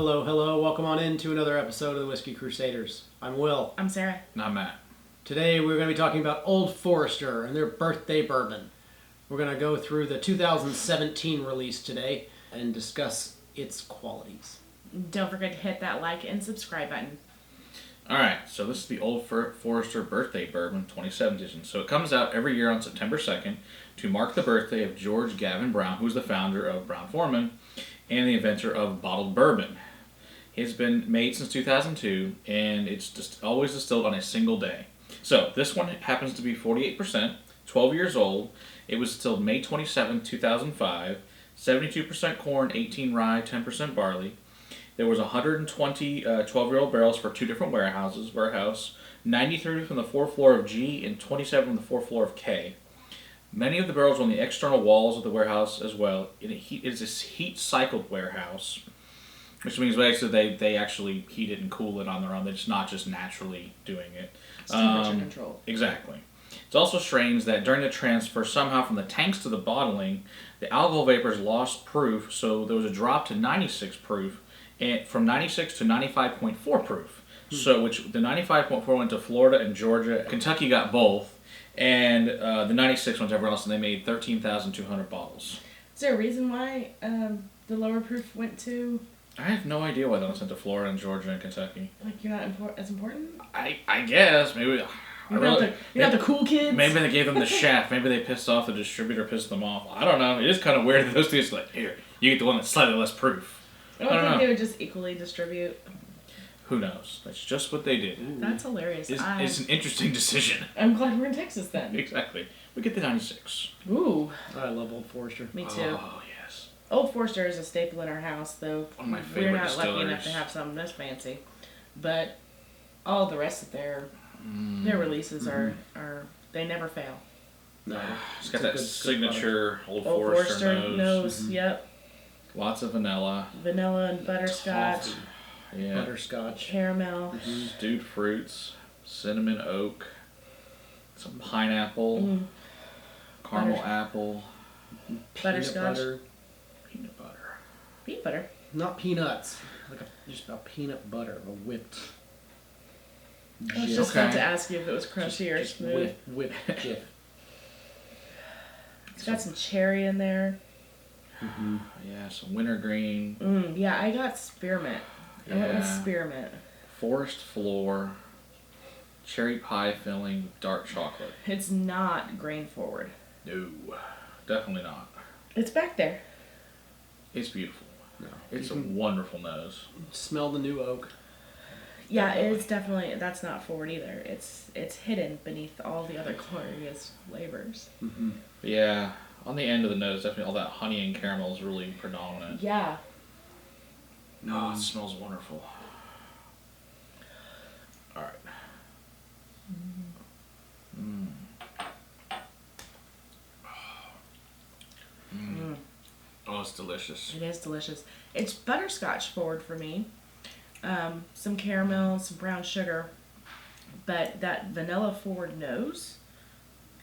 Hello, hello. Welcome on in to another episode of the Whiskey Crusaders. I'm Will. I'm Sarah. And I'm Matt. Today we're going to be talking about Old Forester and their birthday bourbon. We're going to go through the 2017 release today and discuss its qualities. Don't forget to hit that like and subscribe button. Alright, so this is the Old Forester Birthday Bourbon 27 edition. So it comes out every year on September 2nd to mark the birthday of George Gavin Brown, who's the founder of Brown-Forman and the inventor of bottled bourbon. It's been made since 2002, and it's just always distilled on a single day. So this one happens to be 48%, 12 years old. It was distilled May 27, 2005, 72% corn, 18 rye, 10% barley. There was 120 12-year-old barrels for two different warehouse, 93 from the fourth floor of G and 27 from the fourth floor of K. Many of the barrels are on the external walls of the warehouse as well. It is a heat-cycled warehouse, which means basically they actually heat it and cool it on their own. They're just not just naturally doing it. It's temperature control. Exactly. It's also strange that during the transfer, somehow from the tanks to the bottling, the alcohol vapors lost proof, so there was a drop to 96 proof, and from 96 to 95.4 proof. So which the 95.4 went to Florida and Georgia. Kentucky got both, and the 96 went to everyone else, and they made 13,200 bottles. Is there a reason why the lower proof went to? I have no idea why they went to Florida and Georgia and Kentucky. Like you're not as important? I guess maybe. You're not the cool kids. Maybe they gave them the shaft. Maybe they pissed off the distributor, pissed them off. I don't know. It is kind of weird that those two are like, here, you get the one that's slightly less proof. I don't think they would just equally distribute. Who knows? That's just what they did. Ooh. That's hilarious. It's an interesting decision. I'm glad we're in Texas then. Exactly. We get the 96. Ooh. I love Old Forester. Me too. Oh, yes. Old Forester is a staple in our house, though. One of my favorite We're not distillers. lucky enough to have something this fancy. But all the rest of their releases are they never fail. No, It's got that signature Old Old Forester nose. Mm-hmm. Yep. Lots of vanilla. Vanilla and butterscotch. Toffee, Yeah. butterscotch. Caramel. Stewed fruits. Cinnamon oak. Some pineapple. Caramel apple. Butterscotch. Peanut butter. Peanut butter. Peanut butter. Not peanuts. Just about peanut butter, a whipped. I was just about to ask you if it was crunchy or smooth. Whipped jif. It's got some cherry in there. Mm-hmm. Yeah, some wintergreen. Yeah, I got spearmint. I went with spearmint. Forest floor. Cherry pie filling. Dark chocolate. It's not grain forward. No, definitely not. It's back there. It's beautiful. No. It's a wonderful nose. Smell the new oak. Yeah, it's definitely, that's not forward either. It's hidden beneath all the other glorious flavors. Mm-hmm. Yeah, on the end of the nose, definitely all that honey and caramel is really predominant. Yeah. No, it smells wonderful. All right. Oh, it's delicious. It is delicious. It's butterscotch forward for me. Some caramel, some brown sugar. But that vanilla forward nose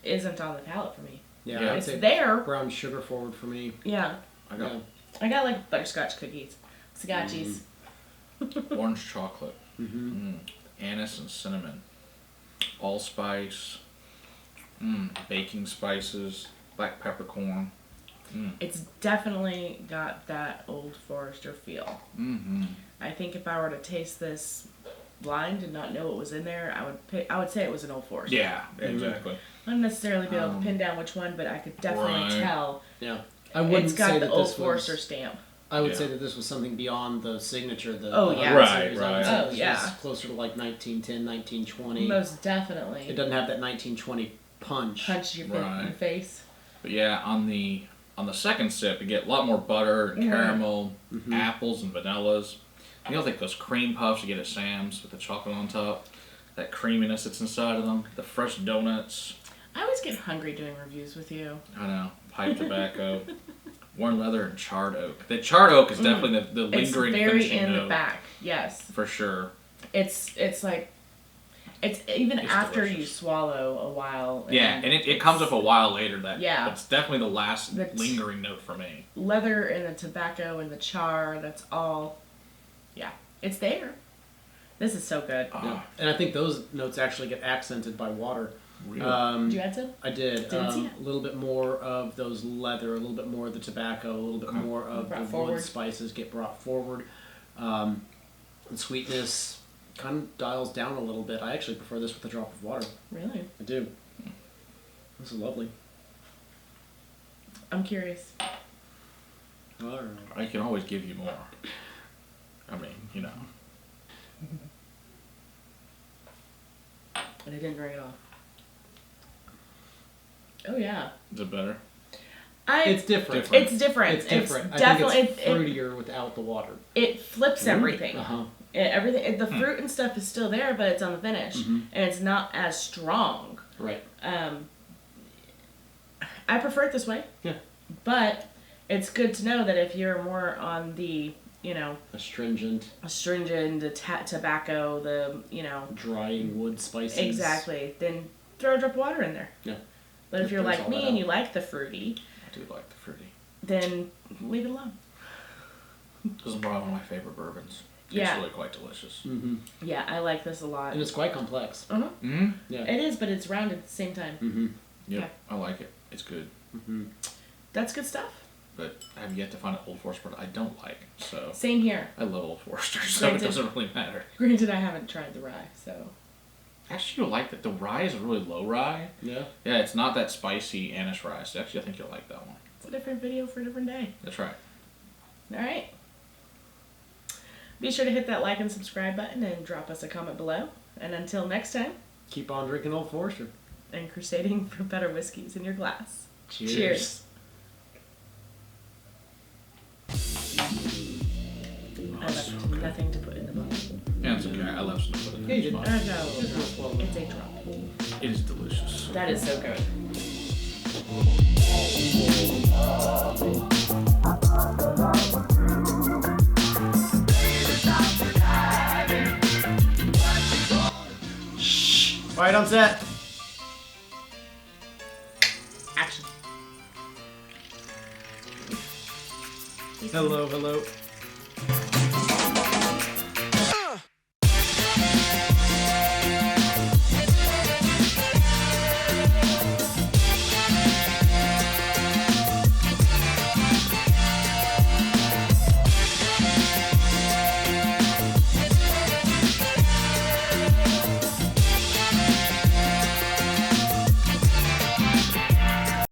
isn't on the palate for me. Yeah, It's there. Brown sugar forward for me. Yeah. I got I got like butterscotch cookies. Scotchies. orange chocolate, Mm-hmm. anise and cinnamon, allspice, baking spices, black peppercorn. It's definitely got that Old Forester feel. Mm-hmm. I think if I were to taste this blind and not know what was in there, I would say it was an Old Forester. Yeah, exactly. I wouldn't necessarily be able to pin down which one, but I could definitely tell. Yeah. I wouldn't It's got say the that Old this Forester was, stamp. I would say that this was something beyond the signature. Oh, yeah. Right. This yeah. was closer to like 1910, 1920. Most definitely. It doesn't have that 1920 punch. Punch your in the face. But yeah, on the second sip, you get a lot more butter and caramel, apples and vanillas. You know, like those cream puffs you get at Sam's with the chocolate on top. That creaminess that's inside of them. The fresh donuts. I always get hungry doing reviews with you. I know. Pipe tobacco. Worn leather and charred oak. The charred oak is definitely the lingering It's very finishing in note. the back. Yes. For sure. It's like, it's even It's after delicious. you swallow a while. Yeah, and it comes up a while later. That's definitely the last That's- lingering note for me. Leather and the tobacco and the char, that's all Yeah, it's there. This is so good. Yeah. And I think those notes actually get accented by water. Really? Did you add some? I did. Didn't see that. A little bit more of those leather, a little bit more of the tobacco, a little bit more of Brought the forward. wood spices get brought forward. And sweetness kind of dials down a little bit. I actually prefer this with a drop of water. Really? I do. This is lovely. I'm curious. All right. I can always give you more. I mean, you know. And I didn't drink it all. Oh yeah. Is it better? It's different. It's different. It's different. Definitely. I think it's fruitier without the water. It flips everything. Uh-huh. The fruit and stuff is still there, but it's on the finish, and it's not as strong. Right. I prefer it this way. Yeah. But it's good to know that if you're more on the, Astringent, the tobacco, the, drying wood spices. exactly, then throw a drop of water in there. Yeah. But if you're Brings like all me that and out. you like the fruity, I do like the fruity. then leave it alone. This is probably one of my favorite bourbons. Yeah. It's really quite delicious. Mm-hmm. Yeah, I like this a lot. And it's quite complex. Uh-huh. Mm-hmm. Yeah. It is, but it's rounded at the same time. Mm-hmm. Yep. Yeah. I like it. It's good. Mm-hmm. That's good stuff. But I have yet to find an Old Forester I don't like. So Same here. I love Old Forester, so Granted. it doesn't really matter. Granted, I haven't tried the rye, so. Actually, you'll like that. The rye is a really low rye. Yeah. Yeah, it's not that spicy anise rye. So actually, I think you'll like that one. It's a different video for a different day. That's right. All right. Be sure to hit that like and subscribe button and drop us a comment below. And until next time, Keep on drinking Old Forester. and crusading for better whiskeys in your glass. Cheers. Cheers. I left nothing to put in the bottle. Yeah, it's okay. I love some of Yeah, you did. No, it's a drop. It is delicious. That is so good. Quiet on set. Action. Hello, hello.